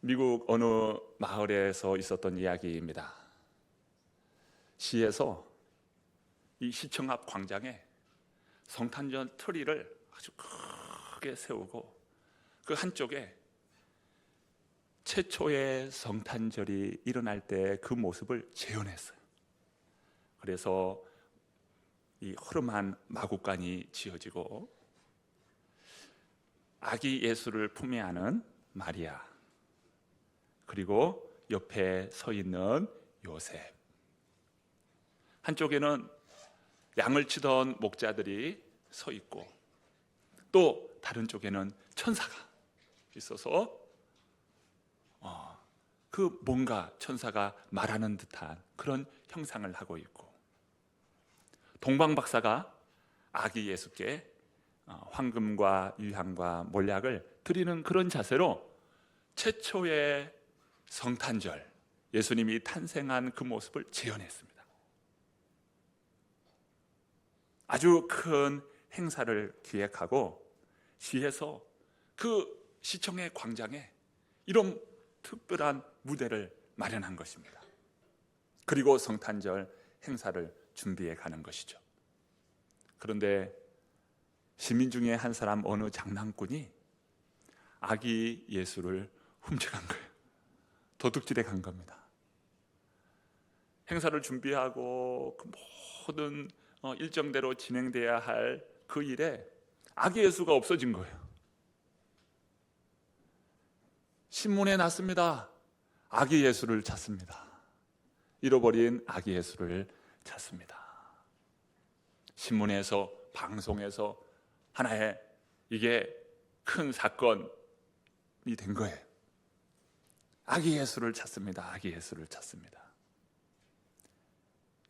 미국 어느 마을에서 있었던 이야기입니다. 시에서 이 시청 앞 광장에 성탄절 트리를 아주 크게 세우고 그 한쪽에 최초의 성탄절이 일어날 때 그 모습을 재현했어요. 그래서 이 허름한 마구간이 지어지고 아기 예수를 품에 안은 마리아, 그리고 옆에 서 있는 요셉, 한쪽에는 양을 치던 목자들이 서 있고 또 다른 쪽에는 천사가 있어서 그 뭔가 천사가 말하는 듯한 그런 형상을 하고 있고, 동방 박사가 아기 예수께 황금과 유향과 몰약을 드리는 그런 자세로 최초의 성탄절, 예수님이 탄생한 그 모습을 재현했습니다. 아주 큰 행사를 기획하고 시에서 그 시청의 광장에 이런 특별한 무대를 마련한 것입니다. 그리고 성탄절 행사를 준비해 가는 것이죠. 그런데 시민 중에 한 사람, 어느 장난꾼이 아기 예수를 훔쳐간 거예요. 도둑질해 간 겁니다. 행사를 준비하고 그 모든 일정대로 진행돼야 할 그 일에 아기 예수가 없어진 거예요. 신문에 났습니다. 아기 예수를 찾습니다. 잃어버린 아기 예수를 찾습니다. 신문에서, 방송에서 하나의 이게 큰 사건이 된 거예요. 아기 예수를 찾습니다. 아기 예수를 찾습니다.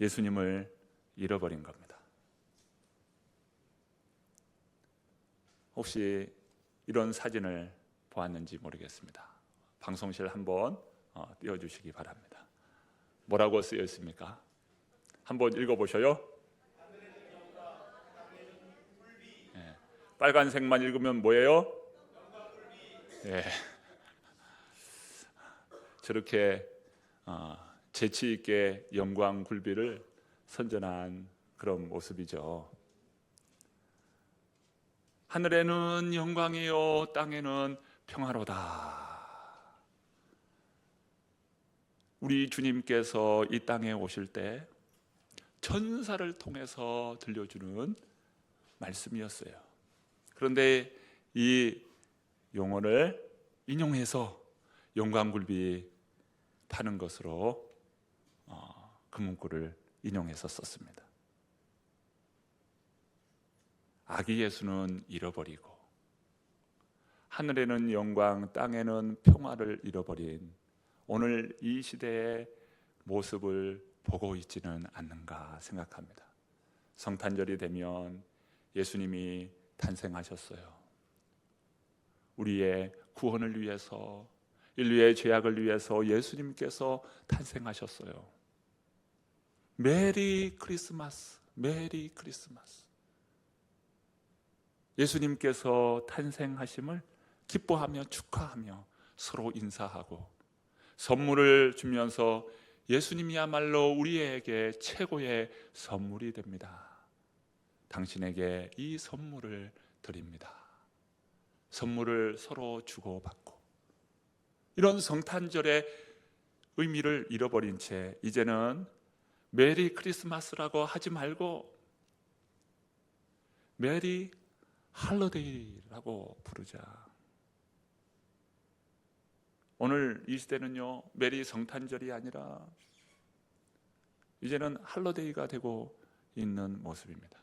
예수님을 잃어버린 겁니다. 혹시 이런 사진을 보았는지 모르겠습니다. 방송실 한번 띄워주시기 바랍니다. 뭐라고 쓰여 있습니까? 한번 읽어보셔요. 네. 빨간색만 읽으면 뭐예요? 네. 저렇게 재치 있게 영광 굴비를 선전한 그런 모습이죠. 하늘에는 영광이요 땅에는 평화로다. 우리 주님께서 이 땅에 오실 때 천사를 통해서 들려주는 말씀이었어요. 그런데 이 용어를 인용해서 영광굴비 파는 것으로 그 문구를 인용해서 썼습니다. 아기 예수는 잃어버리고 하늘에는 영광, 땅에는 평화를 잃어버린 오늘 이 시대의 모습을 보고 있지는 않는가 생각합니다. 성탄절이 되면 예수님이 탄생하셨어요. 우리의 구원을 위해서, 인류의 죄악을 위해서 예수님께서 탄생하셨어요. 메리 크리스마스, 메리 크리스마스. 예수님께서 탄생하심을 기뻐하며 축하하며 서로 인사하고 선물을 주면서 예수님이야말로 우리에게 최고의 선물이 됩니다. 당신에게 이 선물을 드립니다. 선물을 서로 주고받고, 이런 성탄절의 의미를 잃어버린 채 이제는 메리 크리스마스라고 하지 말고 메리 할러데이라고 부르자. 오늘 이 시대는요, 메리 성탄절이 아니라 이제는 할러데이가 되고 있는 모습입니다.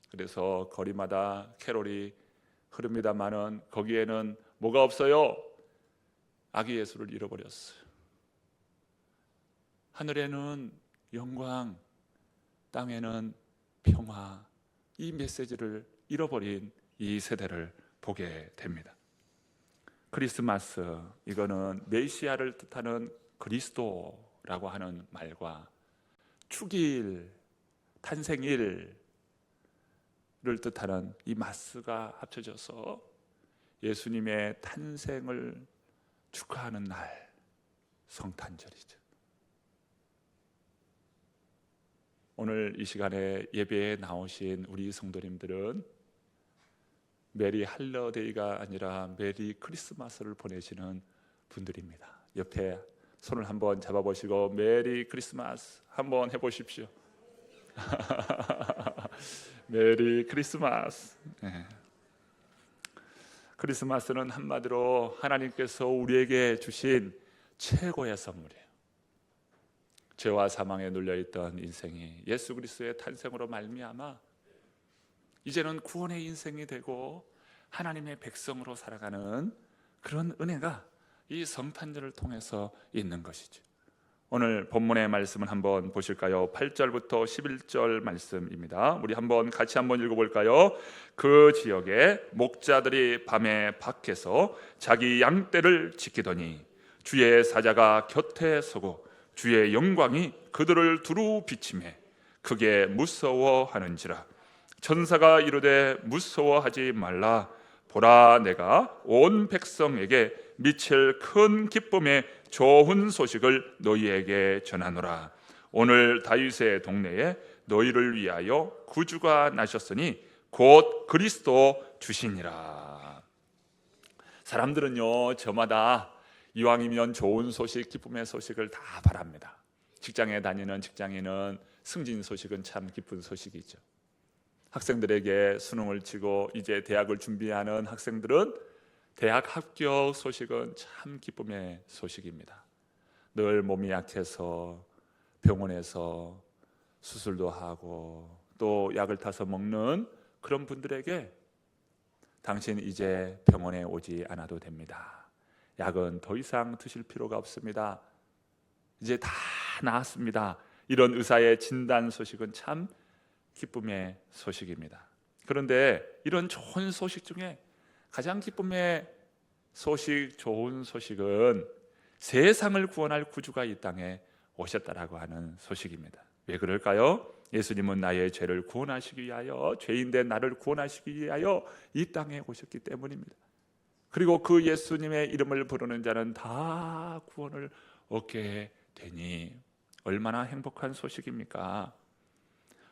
그래서 거리마다 캐롤이 흐릅니다마는 거기에는 뭐가 없어요? 아기 예수를 잃어버렸어요. 하늘에는 영광, 땅에는 평화, 이 메시지를 잃어버린 이 세대를 보게 됩니다. 크리스마스, 이거는 메시아를 뜻하는 그리스도라고 하는 말과 축일, 탄생일을 뜻하는 이 마스가 합쳐져서 예수님의 탄생을 축하하는 날, 성탄절이죠. 오늘 이 시간에 예배에 나오신 우리 성도님들은 메리 할러데이가 아니라 메리 크리스마스를 보내시는 분들입니다. 옆에 손을 한번 잡아보시고 메리 크리스마스 한번 해보십시오. 메리 크리스마스. 네. 크리스마스는 한마디로 하나님께서 우리에게 주신 최고의 선물이에요. 죄와 사망에 눌려있던 인생이 예수 그리스도의 탄생으로 말미암아 이제는 구원의 인생이 되고 하나님의 백성으로 살아가는 그런 은혜가 이 성탄절을 통해서 있는 것이죠. 오늘 본문의 말씀을 한번 보실까요? 8절부터 11절 말씀입니다. 우리 같이 한번 읽어볼까요? 그 지역에 목자들이 밤에 밖에서 자기 양떼를 지키더니 주의 사자가 곁에 서고 주의 영광이 그들을 두루 비치매 크게 무서워하는지라. 천사가 이르되 무서워하지 말라. 보라, 내가 온 백성에게 미칠 큰 기쁨의 좋은 소식을 너희에게 전하노라. 오늘 다윗의 동네에 너희를 위하여 구주가 나셨으니 곧 그리스도 주시니라. 사람들은요, 저마다 이왕이면 좋은 소식, 기쁨의 소식을 다 바랍니다. 직장에 다니는 직장인은 승진 소식은 참 기쁜 소식이죠. 학생들에게 수능을 치고 이제 대학을 준비하는 학생들은 대학 합격 소식은 참 기쁨의 소식입니다. 늘 몸이 약해서 병원에서 수술도 하고 또 약을 타서 먹는 그런 분들에게 당신 이제 병원에 오지 않아도 됩니다. 약은 더 이상 드실 필요가 없습니다. 이제 다 나았습니다. 이런 의사의 진단 소식은 참 기쁨의 소식입니다. 그런데 이런 좋은 소식 중에 가장 기쁨의 소식, 좋은 소식은 세상을 구원할 구주가 이 땅에 오셨다라고 하는 소식입니다. 왜 그럴까요? 예수님은 나의 죄를 구원하시기 위하여, 죄인된 나를 구원하시기 위하여 이 땅에 오셨기 때문입니다. 그리고 그 예수님의 이름을 부르는 자는 다 구원을 얻게 되니 얼마나 행복한 소식입니까?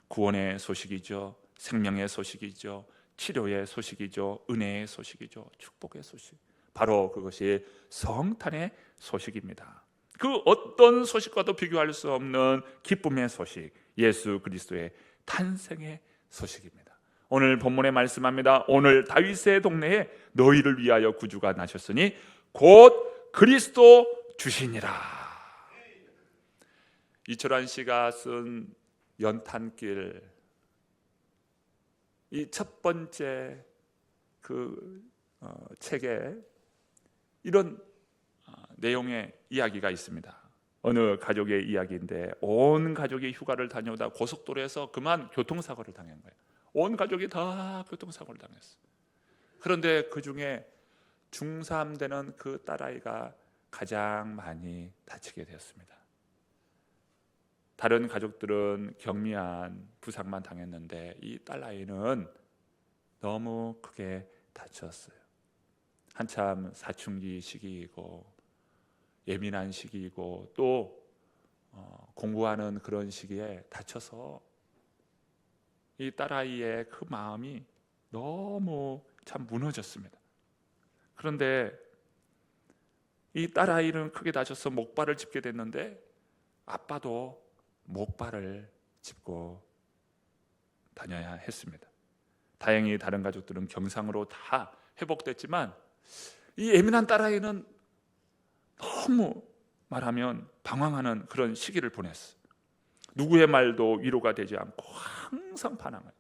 구원의 소식이죠. 생명의 소식이죠. 치료의 소식이죠. 은혜의 소식이죠. 축복의 소식. 바로 그것이 성탄의 소식입니다. 그 어떤 소식과도 비교할 수 없는 기쁨의 소식, 예수 그리스도의 탄생의 소식입니다. 오늘 본문에 말씀합니다. 오늘 다윗의 동네에 너희를 위하여 구주가 나셨으니 곧 그리스도 주시니라. 이철환 씨가 쓴 연탄길, 이 첫 번째 그 책에 이런 내용의 이야기가 있습니다. 어느 가족의 이야기인데 온 가족이 휴가를 다녀오다 고속도로에서 그만 교통사고를 당한 거예요. 온 가족이 다 교통사고를 당했어요. 그런데 그 중에 중3 되는 그 딸아이가 가장 많이 다치게 되었습니다. 다른 가족들은 경미한 부상만 당했는데 이 딸아이는 너무 크게 다쳤어요. 한참 사춘기 시기이고 예민한 시기이고 또 공부하는 그런 시기에 다쳐서 이 딸아이의 그 마음이 너무 참 무너졌습니다. 그런데 이 딸아이는 크게 다쳐서 목발을 짚게 됐는데 아빠도 목발을 짚고 다녀야 했습니다. 다행히 다른 가족들은 경상으로 다 회복됐지만 이 예민한 딸아이는 너무 말하면 방황하는 그런 시기를 보냈어요. 누구의 말도 위로가 되지 않고 항상 반항해요.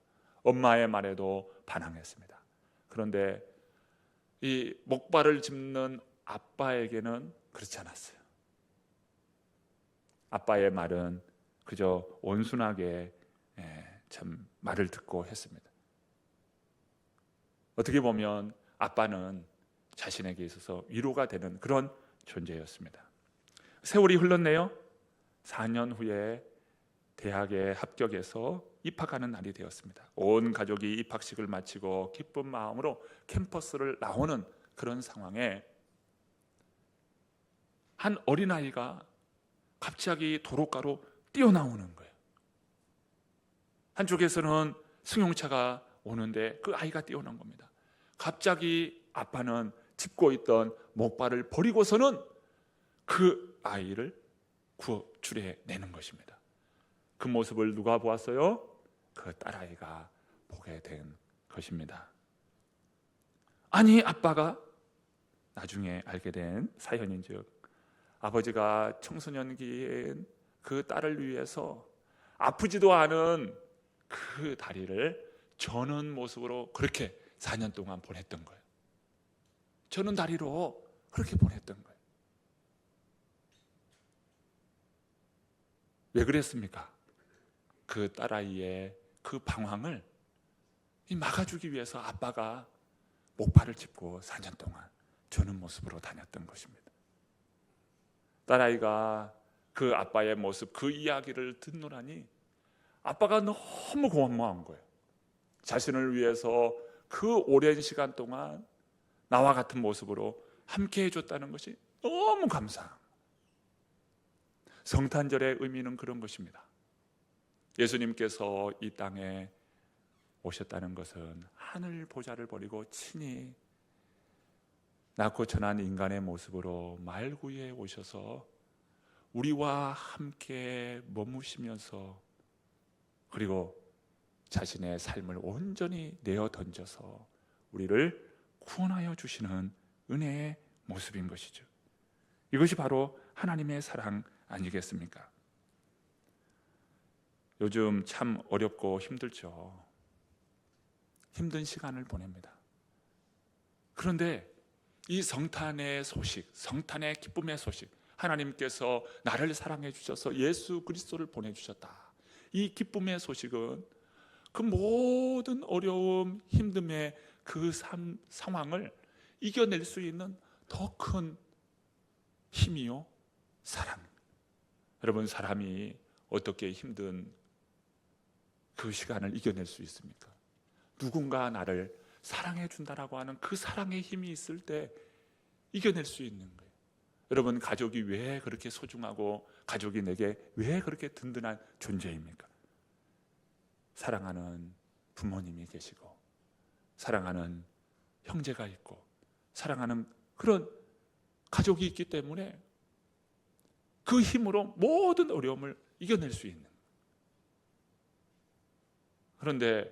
엄마의 말에도 반항했습니다. 그런데 이 목발을 짚는 아빠에게는 그렇지 않았어요. 아빠의 말은 그저 온순하게 참 말을 듣고 했습니다. 어떻게 보면 아빠는 자신에게 있어서 위로가 되는 그런 존재였습니다. 세월이 흘렀네요. 4년 후에 대학에 합격해서 입학하는 날이 되었습니다. 온 가족이 입학식을 마치고 기쁜 마음으로 캠퍼스를 나오는 그런 상황에 한 어린아이가 갑자기 도로가로 뛰어나오는 거예요. 한쪽에서는 승용차가 오는데 그 아이가 뛰어난 겁니다. 갑자기 아빠는 짚고 있던 목발을 버리고서는 그 아이를 구출해내는 것입니다. 그 모습을 누가 보았어요? 그 딸아이가 보게 된 것입니다. 아니, 아빠가 나중에 알게 된 사연인즉 아버지가 청소년기인 그 딸을 위해서 아프지도 않은 그 다리를 저는 모습으로 그렇게 4년 동안 보냈던 거예요. 저는 다리로 그렇게 보냈던 거예요. 왜 그랬습니까? 그 딸아이의 그 방황을 막아주기 위해서 아빠가 목발을 짚고 4년 동안 저는 모습으로 다녔던 것입니다. 딸아이가 그 아빠의 모습, 그 이야기를 듣노라니 아빠가 너무 고마운 거예요. 자신을 위해서 그 오랜 시간 동안 나와 같은 모습으로 함께 해줬다는 것이 너무 감사한 성탄절의 의미는 그런 것입니다. 예수님께서 이 땅에 오셨다는 것은 하늘 보좌를 버리고 친히 낳고 천한 인간의 모습으로 말구에 오셔서 우리와 함께 머무시면서 그리고 자신의 삶을 온전히 내어 던져서 우리를 구원하여 주시는 은혜의 모습인 것이죠. 이것이 바로 하나님의 사랑 아니겠습니까? 요즘 참 어렵고 힘들죠. 힘든 시간을 보냅니다. 그런데 이 성탄의 소식, 성탄의 기쁨의 소식, 하나님께서 나를 사랑해 주셔서 예수 그리스도를 보내주셨다. 이 기쁨의 소식은 그 모든 어려움, 힘듦의 그 상황을 이겨낼 수 있는 더 큰 힘이요, 사랑. 여러분, 사람이 어떻게 힘든 그 시간을 이겨낼 수 있습니까? 누군가 나를 사랑해 준다라고 하는 그 사랑의 힘이 있을 때 이겨낼 수 있는 거예요. 여러분, 가족이 왜 그렇게 소중하고 가족이 내게 왜 그렇게 든든한 존재입니까? 사랑하는 부모님이 계시고 사랑하는 형제가 있고 사랑하는 그런 가족이 있기 때문에 그 힘으로 모든 어려움을 이겨낼 수 있는. 그런데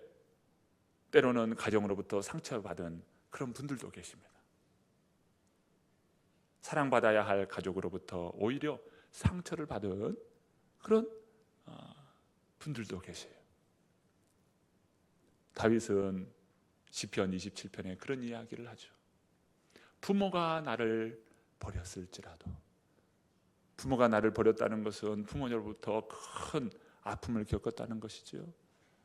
때로는 가정으로부터 상처받은 그런 분들도 계십니다. 사랑받아야 할 가족으로부터 오히려 상처를 받은 그런 분들도 계세요. 다윗은 시편 27편에 그런 이야기를 하죠. 부모가 나를 버렸을지라도, 부모가 나를 버렸다는 것은 부모로부터 큰 아픔을 겪었다는 것이죠.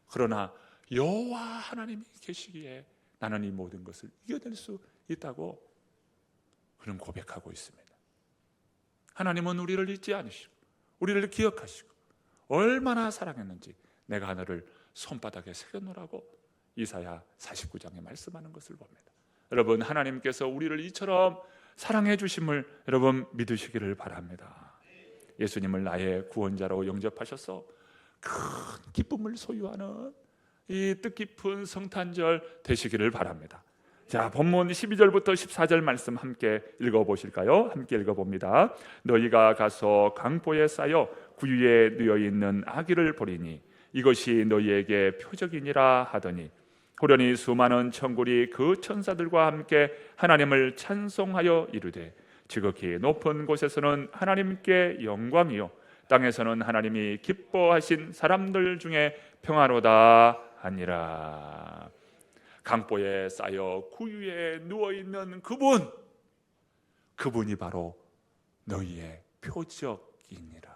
그러나 여호와 하나님이 계시기에 나는 이 모든 것을 이겨낼 수 있다고 그는 고백하고 있습니다. 하나님은 우리를 잊지 않으시고 우리를 기억하시고 얼마나 사랑했는지 내가 하늘을 손바닥에 새겨놓으라고 이사야 49장에 말씀하는 것을 봅니다. 여러분, 하나님께서 우리를 이처럼 사랑해 주심을 여러분 믿으시기를 바랍니다. 예수님을 나의 구원자로 영접하셔서 큰 기쁨을 소유하는 이 뜻깊은 성탄절 되시기를 바랍니다. 자, 본문 12절부터 14절 말씀 함께 읽어보실까요? 함께 읽어봅니다. 너희가 가서 강보에 쌓여 구유에 누워있는 아기를 보리니 이것이 너희에게 표적이니라 하더니 호련히 수많은 천군이 그 천사들과 함께 하나님을 찬송하여 이르되 지극히 높은 곳에서는 하나님께 영광이요 땅에서는 하나님이 기뻐하신 사람들 중에 평화로다 하니라. 강보에 쌓여 구유에 누워있는 그분이 바로 너희의 표적이니라.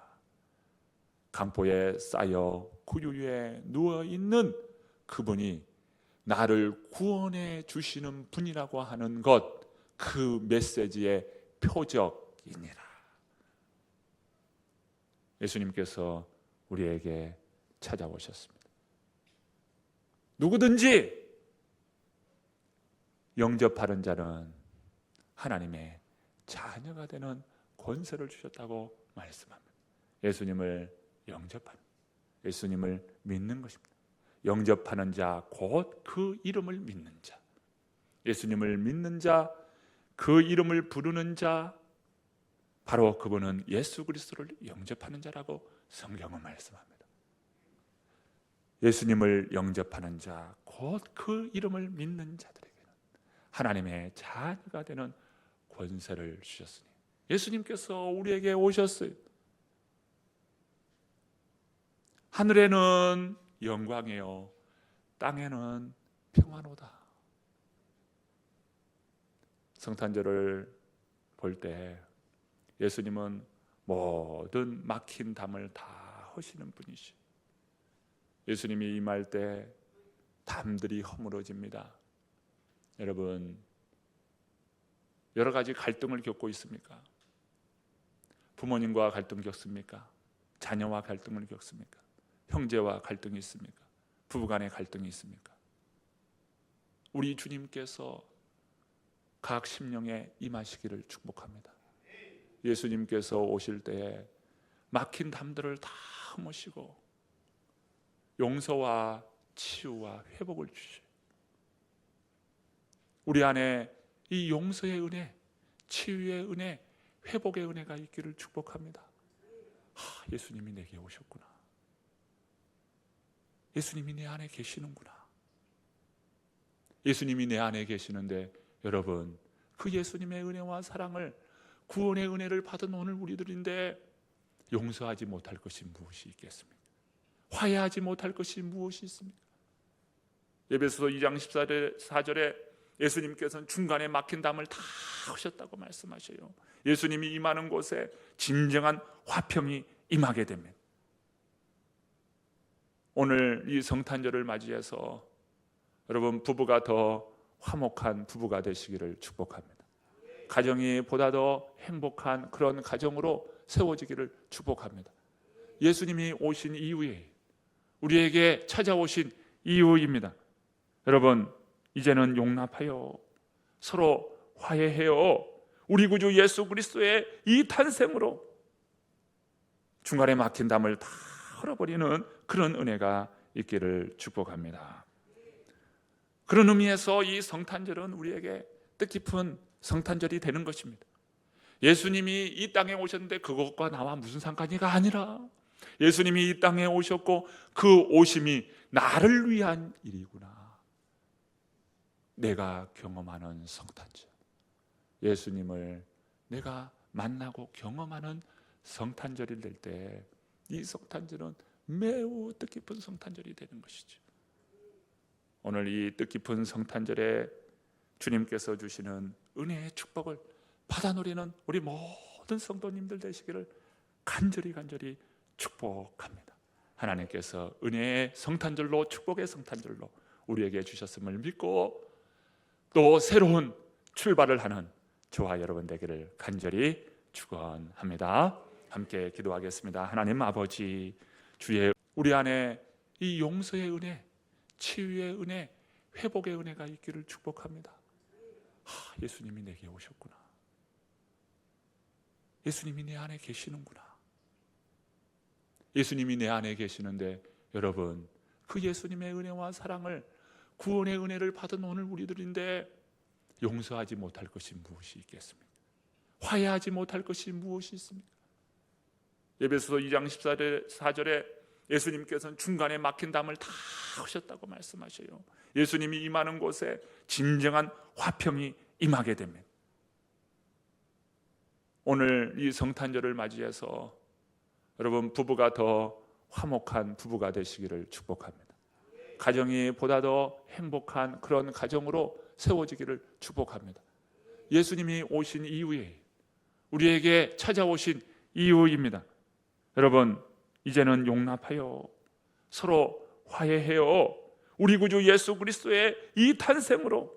강보에 쌓여 구유에 누워있는 그분이 나를 구원해 주시는 분이라고 하는 것, 그 메시지의 표적이니라. 예수님께서 우리에게 찾아오셨습니다. 누구든지 영접하는 자는 하나님의 자녀가 되는 권세를 주셨다고 말씀합니다. 예수님을 영접하는, 예수님을 믿는 것입니다. 영접하는 자, 곧 그 이름을 믿는 자, 예수님을 믿는 자, 그 이름을 부르는 자, 바로 그분은 예수 그리스도를 영접하는 자라고 성경은 말씀합니다. 예수님을 영접하는 자, 곧 그 이름을 믿는 자들에게는 하나님의 자녀가 되는 권세를 주셨으니, 예수님께서 우리에게 오셨어요. 하늘에는 영광이요 땅에는 평안오다. 성탄절을 볼 때 예수님은 모든 막힌 담을 다 허시는 분이시. 예수님이 임할 때 담들이 허물어집니다. 여러분, 여러 가지 갈등을 겪고 있습니까? 부모님과 갈등 겪습니까? 자녀와 갈등을 겪습니까? 형제와 갈등이 있습니까? 부부간의 갈등이 있습니까? 우리 주님께서 각 심령에 임하시기를 축복합니다. 예수님께서 오실 때에 막힌 담들을 다 흠으시고 용서와 치유와 회복을 주시오. 우리 안에 이 용서의 은혜, 치유의 은혜, 회복의 은혜가 있기를 축복합니다. 예수님이 내게 오셨구나. 예수님이 내 안에 계시는구나. 예수님이 내 안에 계시는데, 여러분, 그 예수님의 은혜와 사랑을, 구원의 은혜를 받은 오늘 우리들인데 용서하지 못할 것이 무엇이 있겠습니까? 화해하지 못할 것이 무엇이 있습니까? 에베소서 2장 14절에 예수님께서는 중간에 막힌 담을 다 하셨다고 말씀하셔요. 예수님이 임하는 곳에 진정한 화평이 임하게 됩니다. 오늘 이 성탄절을 맞이해서 여러분, 부부가 더 화목한 부부가 되시기를 축복합니다. 가정이 보다 더 행복한 그런 가정으로 세워지기를 축복합니다. 예수님이 오신 이후에 우리에게 찾아오신 이유입니다. 여러분, 이제는 용납하여 서로 화해해요. 우리 구주 예수 그리스도의 이 탄생으로 중간에 막힌 담을 다 헐어버리는 그런 은혜가 있기를 축복합니다. 그런 의미에서 이 성탄절은 우리에게 뜻깊은 성탄절이 되는 것입니다. 예수님이 이 땅에 오셨는데 그것과 나와 무슨 상관이가 아니라 예수님이 이 땅에 오셨고 그 오심이 나를 위한 일이구나. 내가 경험하는 성탄절, 예수님을 내가 만나고 경험하는 성탄절이 될 때 이 성탄절은 매우 뜻깊은 성탄절이 되는 것이죠. 오늘 이 뜻깊은 성탄절에 주님께서 주시는 은혜의 축복을 받아 누리는 우리 모든 성도님들 되시기를 간절히 축복합니다. 하나님께서 은혜의 성탄절로, 축복의 성탄절로 우리에게 주셨음을 믿고 또 새로운 출발을 하는 저와 여러분 되기를 간절히 축원합니다. 함께 기도하겠습니다. 하나님 아버지, 주의 우리 안에 이 용서의 은혜, 치유의 은혜, 회복의 은혜가 있기를 축복합니다. 예수님이 내게 오셨구나. 예수님이 내 안에 계시는구나. 예수님이 내 안에 계시는데, 여러분, 그 예수님의 은혜와 사랑을, 구원의 은혜를 받은 오늘 우리들인데 용서하지 못할 것이 무엇이 있겠습니까? 화해하지 못할 것이 무엇이 있습니까? 에베소서 2장 14절에 예수님께서는 중간에 막힌 담을 다 하셨다고 말씀하셔요. 예수님이 임하는 곳에 진정한 화평이 임하게 됩니다. 오늘 이 성탄절을 맞이해서 여러분, 부부가 더 화목한 부부가 되시기를 축복합니다. 가정이 보다 더 행복한 그런 가정으로 세워지기를 축복합니다. 예수님이 오신 이후에 우리에게 찾아오신 이유입니다. 여러분, 이제는 용납하여 서로 화해해요. 우리 구주 예수 그리스도의 이 탄생으로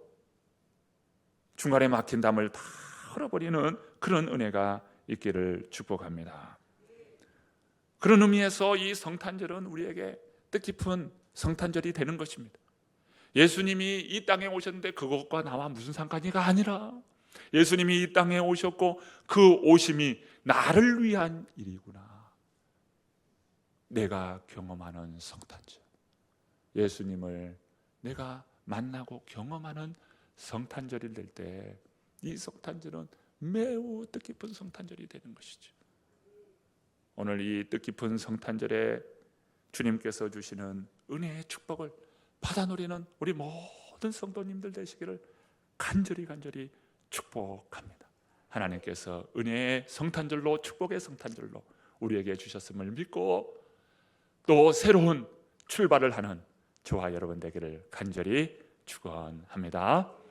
중간에 막힌 담을 다 헐어버리는 그런 은혜가 있기를 축복합니다. 그런 의미에서 이 성탄절은 우리에게 뜻깊은 성탄절이 되는 것입니다. 예수님이 이 땅에 오셨는데 그것과 나와 무슨 상관이가 아니라 예수님이 이 땅에 오셨고 그 오심이 나를 위한 일이구나. 내가 경험하는 성탄절, 예수님을 내가 만나고 경험하는 성탄절이 될 때 이 성탄절은 매우 뜻깊은 성탄절이 되는 것이죠. 오늘 이 뜻깊은 성탄절에 주님께서 주시는 은혜의 축복을 받아 누리는 우리 모든 성도님들 되시기를 간절히 축복합니다. 하나님께서 은혜의 성탄절로, 축복의 성탄절로 우리에게 주셨음을 믿고 또 새로운 출발을 하는 저와 여러분 되기를 간절히 축원합니다.